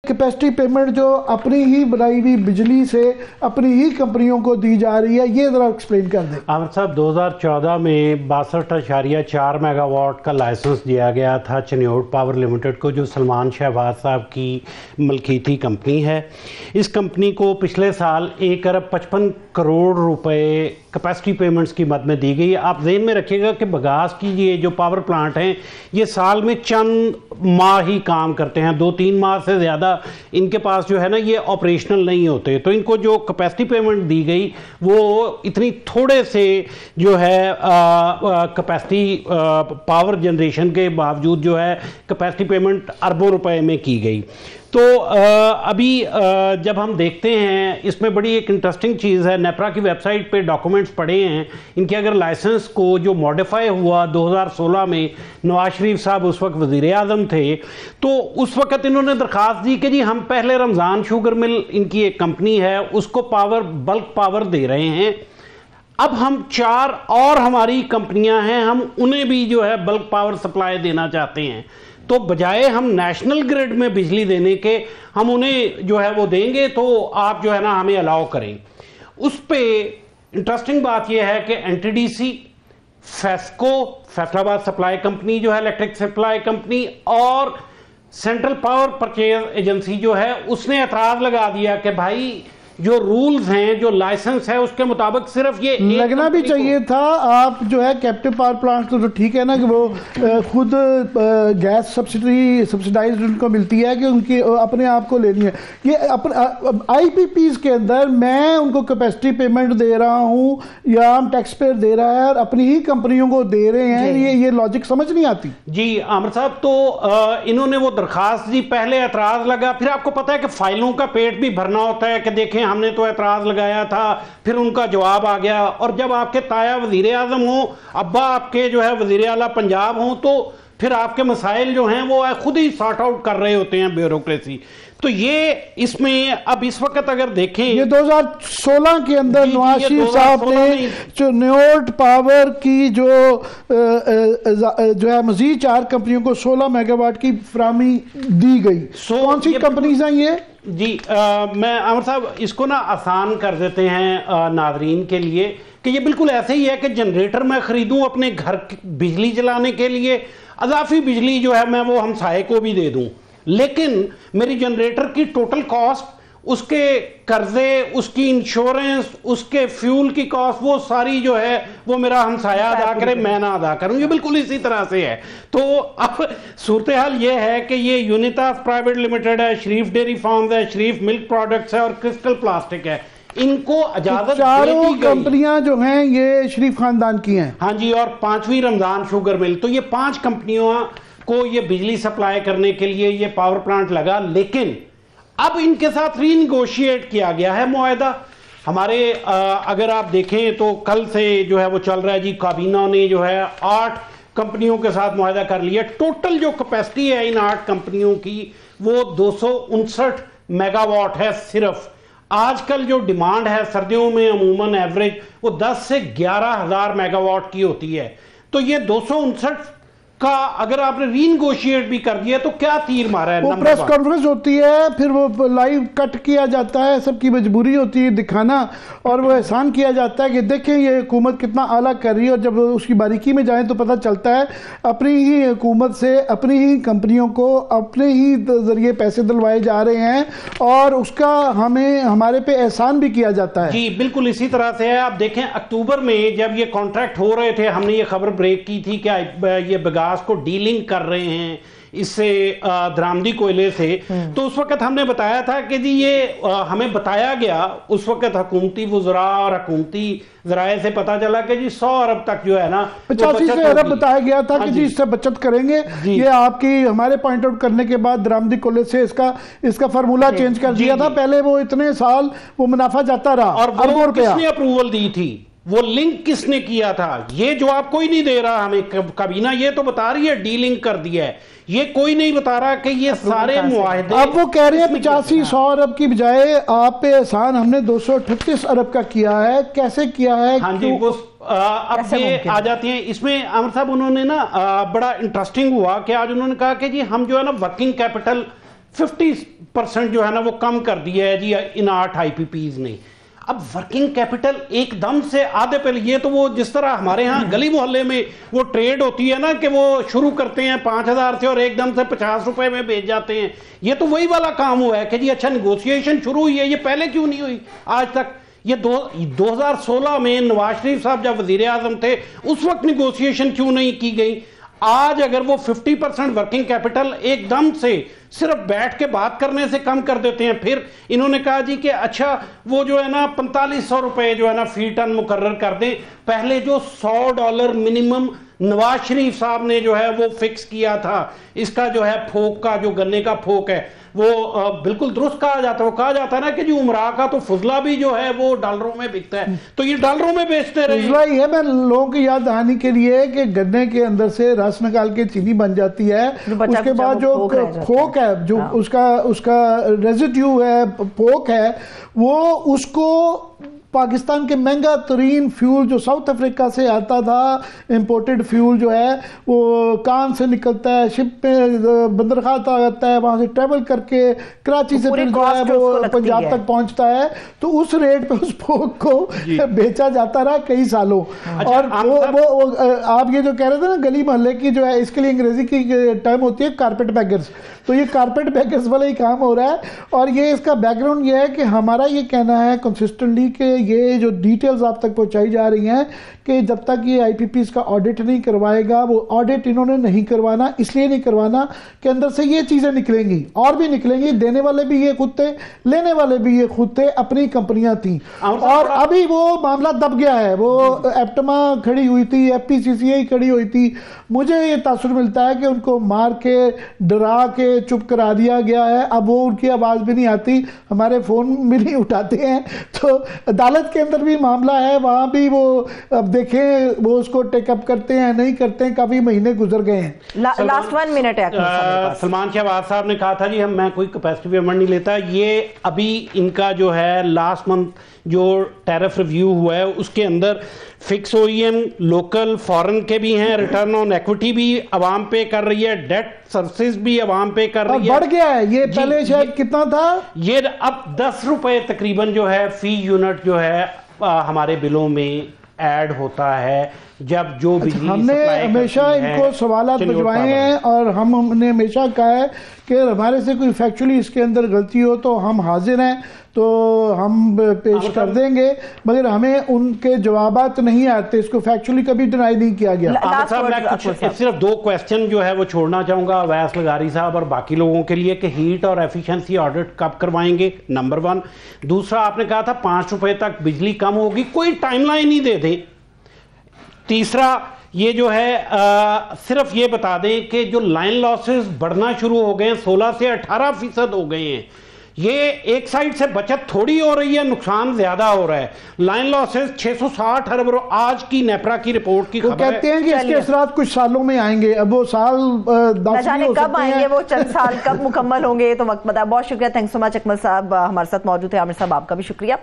Capacity payment जो अपनी ही बनाई हुई बिजली से अपनी ही कंपनियों को दी जा रही है, ये जरा एक्सप्लेन कर दें। आमिर साहब, 2014 में 62.4 मेगावाट का लाइसेंस दिया गया था चन्योट पावर लिमिटेड को, जो सलमान शहबाज साहब की मलकीती कंपनी है। इस कंपनी को पिछले साल 1 अरब 55 करोड़ रुपए कैपेसिटी पेमेंट्स की मद में दी गई। आप ज़हन में रखिएगा कि बगास की ये जो पावर प्लांट हैं ये साल में चंद माह ही काम करते हैं, 2-3 माह से ज़्यादा इनके पास जो है ना ये ऑपरेशनल नहीं होते। तो इनको जो कैपेसिटी पेमेंट दी गई वो इतनी थोड़े से जो है कैपेसिटी पावर जनरेशन के बावजूद जो है कैपेसिटी पेमेंट अरबों रुपए में की गई। तो अभी जब हम देखते हैं इसमें बड़ी एक इंटरेस्टिंग चीज़ है, नेपरा की वेबसाइट पे डॉक्यूमेंट्स पड़े हैं इनके। अगर लाइसेंस को जो मॉडिफाई हुआ 2016 में, नवाज शरीफ साहब उस वक्त वज़ीर आज़म थे, तो उस वक्त इन्होंने दरख्वास्त दी कि जी हम पहले रमज़ान शुगर मिल, इनकी एक कंपनी है, उसको पावर बल्क पावर दे रहे हैं। अब हम 4 और हमारी कंपनियां हैं, हम उन्हें भी जो है बल्क पावर सप्लाई देना चाहते हैं। तो बजाय हम नेशनल ग्रिड में बिजली देने के हम उन्हें जो है वो देंगे, तो आप जो है ना हमें अलाउ करें। उस पे इंटरेस्टिंग बात यह है कि NTDC, FESCO, Faisalabad supply company जो है इलेक्ट्रिक सप्लाई कंपनी, और सेंट्रल पावर परचेज एजेंसी जो है उसने एतराज लगा दिया कि भाई जो रूल्स हैं, जो लाइसेंस है, उसके मुताबिक सिर्फ ये लगना भी चाहिए था। आप जो है कैप्टिव पावर प्लांट तो ठीक है ना कि वो खुद गैस सब्सिडाइज उनको मिलती है कि उनकी अपने आप को लेनी है। ये अपने आईपीपीज के अंदर मैं उनको कैपेसिटी पेमेंट दे रहा हूँ या हम टैक्स पेयर दे रहा है और अपनी ही कंपनियों को दे रहे हैं, ये लॉजिक समझ नहीं आती। जी आमिर साहब, तो इन्होंने वो दरखास्त दी, पहले एतराज लगा, फिर आपको पता है कि फाइलों का पेट भी भरना होता है कि देखें हमने तो एतराज लगाया था, फिर उनका जवाब आ गया। और जब आपके ताया वजीर आजम हो, अब्बा आपके जो है वजीर आला पंजाब हो, तो फिर आपके मसाइल जो हैं वो खुद ही सॉर्ट आउट कर रहे होते हैं ब्यूरोक्रेसी। तो ये इसमें अब इस वक्त अगर देखें, ये 2016 के अंदर नवाज शरीफ साहब ने चन्योट पावर की जो है मजीद 4 कंपनियों को 16 मेगावाट की फराहमी दी गई। कौन सी कंपनीज हैं ये? जी मैं आमिर साहब इसको ना आसान कर देते हैं नाजरीन के लिए कि ये बिल्कुल ऐसे ही है कि जनरेटर मैं खरीदूं अपने घर बिजली चलाने के लिए, अजाफी बिजली जो है मैं वो हमसाये को भी दे दूं, लेकिन मेरी जनरेटर की टोटल कॉस्ट, उसके कर्जे, उसकी इंश्योरेंस, उसके फ्यूल की कॉस्ट, वो सारी जो है वो मेरा हमसाया अदा करे, मैं ना अदा करूं। ये बिल्कुल इसी तरह से है। तो अब सूरत हाल ये है कि ये यूनितास प्राइवेट लिमिटेड है, शरीफ डेयरी फार्म्स है, शरीफ मिल्क प्रोडक्ट्स है और क्रिस्टल प्लास्टिक है, इनको इजाजत चारों कंपनियां जो हैं ये शरीफ खानदान की हैं। हाँ जी, और 5वीं रमजान शुगर मिल। तो ये 5 कंपनियों को ये बिजली सप्लाई करने के लिए ये पावर प्लांट लगा, लेकिन अब इनके साथ रीनिगोशिएट किया गया है मुआहदा। हमारे अगर आप देखें तो कल से जो है वो चल रहा है जी, काबीना ने जो है 8 कंपनियों के साथ मुआहदा कर लिया। टोटल जो कैपेसिटी है इन 8 कंपनियों की वो 259 मेगावाट है सिर्फ। आजकल जो डिमांड है सर्दियों में अमूमन एवरेज वो 10 से 11 हज़ार मेगावाट की होती है। तो ये 259 का अगर आपने रीनिगोशिएट भी कर दिया तो क्या तीर मारा है। वो प्रेस कॉन्फ्रेंस होती है, फिर वो लाइव कट किया जाता है, सबकी मजबूरी होती है दिखाना, और वो एहसान किया जाता है कि देखें ये हुकूमत कितना आला कर रही है। और जब उसकी बारीकी में जाएं तो पता चलता है अपनी ही हुकूमत से अपनी ही कंपनियों को अपने ही जरिए पैसे दिलवाए जा रहे हैं और उसका हमारे पे एहसान भी किया जाता है। जी बिल्कुल इसी तरह से है। आप देखें अक्टूबर में जब ये कॉन्ट्रैक्ट हो रहे थे, हमने ये खबर ब्रेक की थी कि ये बगास को डीलिंग कर रहे हैं इससे दरामदी कोयले से, तो उस वक्त हमने बताया था कि जी ये हमें बताया गया उस वक्त हुकूमती वज़रा और हुकूमती ज़राए से पता चला कि जी 100 अरब तक जो है ना 85 अरब बताया गया था कि जी इससे बचत करेंगे। ये आपकी हमारे पॉइंट आउट करने के बाद दरामदी कोयले से इसका फार्मूला चेंज कर दिया था। पहले वो इतने साल वो मुनाफा जाता रहा, और वो किसने अप्रूवल दी थी, वो लिंक किसने किया था, ये जवाब कोई नहीं दे रहा हमें। काबीना ये तो बता रही है डीलिंग कर दिया है, ये कोई नहीं बता रहा कि ये सारे मुआहदे। अब वो कह रहे हैं 85-100 अरब की बजाय आप पे एहसान हमने 238 अरब का किया है। कैसे किया है? हाँ जी, वो अब ये आ जाती हैं इसमें। आमिर साहब उन्होंने ना बड़ा इंटरेस्टिंग हुआ कि आज उन्होंने कहा कि जी हम जो है ना वर्किंग कैपिटल 50% जो है ना वो कम कर दिया है जी इन 8 IPPs ने। अब वर्किंग कैपिटल एकदम से आधे पे, ये तो वो जिस तरह हमारे यहाँ गली मोहल्ले में वो ट्रेड होती है ना कि वो शुरू करते हैं 5,000 से और एकदम से 50 रुपए में बेच जाते हैं, ये तो वही वाला काम हुआ है कि जी अच्छा नेगोशिएशन शुरू हुई है, ये पहले क्यों नहीं हुई आज तक। ये 2016 में नवाज शरीफ साहब जब वजीर आजम थे उस वक्त नेगोशिएशन क्यों नहीं की गई। आज अगर वो 50% वर्किंग कैपिटल एकदम से सिर्फ बैठ के बात करने से कम कर देते हैं, फिर इन्होंने कहा जी कि अच्छा वो जो है ना 4500 रुपए जो है ना फी टन मुकर्रर कर दें। पहले जो $100 मिनिमम नवाज शरीफ साहब ने जो है वो फिक्स किया था, इसका जो है फोक का जो गन्ने का फोक है वो बिल्कुल दुरुस्त कहा जाता है। वो कहा जाता है ना कि जो उमरा का तो फुजला भी जो है वो डॉलरों में बिकता है, तो ये डॉलरों में बेचते रहे। फुजला ही है, मैं लोगों की याद दहानी के लिए कि गन्ने के अंदर से रस निकाल के चीनी बन जाती है, उसके बाद जो फोक है जो उसका रेजिड्यू है, पोक है, वो उसको पाकिस्तान के महंगा तरीन फ्यूल जो साउथ अफ्रीका से आता था, इंपोर्टेड फ्यूल जो है वो कान से निकलता है, शिप पे बंदरगाह आता है, वहां से ट्रेवल करके कराची से फिर जो है वो पंजाब तक पहुंचता है, तो उस रेट पे उस फोक को बेचा जाता रहा कई सालों। अच्छा, और वो आप ये जो कह रहे थे ना गली मोहल्ले की जो है, इसके लिए अंग्रेजी की टर्म होती है कारपेट बैगर्स, तो ये कारपेट बैगर्स वाला ही काम हो रहा है। और ये इसका बैकग्राउंड ये है कि हमारा ये कहना है कंसिस्टेंटली कि ये जो डिटेल्स आप तक पहुंचाई जा रही हैं कि जब तक ये IPPs का ऑडिट नहीं करवाएगा, वो ऑडिट इन्होंने नहीं करवाना, इसलिए नहीं करवाना कि अंदर से ये चीजें निकलेंगी और भी निकलेंगी, देने वाले भी ये खुद थे, लेने वाले भी ये खुद थे, अपनी कंपनियां थी। और अभी वो मामला दब गया है, वो एप्टमा खड़ी हुई थी, FPCCI खड़ी हुई थी, मुझे ये तासुर मिलता है कि उनको मार के डरा के चुप करा दिया गया है, अब वो उनकी आवाज भी नहीं आती, हमारे फोन भी नहीं उठाते हैं। तो अदालत के अंदर भी मामला है, वहां भी वो अब देखें वो उसको टेकअप करते हैं नहीं करते हैं, काफी महीने गुजर गए हैं। लास्ट 1 मिनट है। सलमान शहबाज साहब ने कहा था जी मैं कोई कैपेसिटी पेमेंट नहीं लेता, ये अभी इनका जो है लास्ट मंथ जो टैरिफ रिव्यू हुआ है उसके अंदर फिक्स OEM लोकल फॉरेन के भी हैं, रिटर्न ऑन इक्विटी भी अवाम पे कर रही है, डेट सर्विसेज भी अवाम पे कर रही है, बढ़ गया है ये, पहले शायद कितना था, ये अब 10 रुपए तकरीबन जो है फी यूनिट जो है हमारे बिलों में ऐड होता है जब जो बिजली हमने हमेशा इनको सवालात भिजवाए हैं और हमने हमेशा कहा है कि हमारे से कोई फैक्चुअली इसके अंदर गलती हो तो हम हाजिर हैं, तो हम पेश कर देंगे, मगर हमें उनके जवाबात नहीं आते, इसको फैक्चुअली कभी डिनाई नहीं किया गया। मैं सिर्फ 2 क्वेश्चन जो है वो छोड़ना चाहूंगा अवैस लगारी साहब और बाकी लोगों के लिए कि हीट और एफिशिएंसी ऑडिट कब करवाएंगे, नंबर 1। दूसरा, आपने कहा था 5 रुपए तक बिजली कम होगी, कोई टाइमलाइन ही दे दें। तीसरा, ये जो है सिर्फ ये बता दें कि जो लाइन लॉसेस बढ़ना शुरू हो गए हैं, 16 से 18% हो गए हैं, ये एक साइड से बचत थोड़ी हो रही है, नुकसान ज्यादा हो रहा है। लाइन लॉसेस 660 अरब आज की नेपरा की रिपोर्ट की खबर है। कहते हैं कि इसके असरात कुछ सालों में आएंगे, अब वो साल न जाने कब आएंगे, वो चंद साल कब मुकम्मल होंगे तो वक्त बता। बहुत शुक्रिया, थैंक्स सो मच अकमल साहब हमारे साथ मौजूद है। आमिर साहब आपका भी शुक्रिया।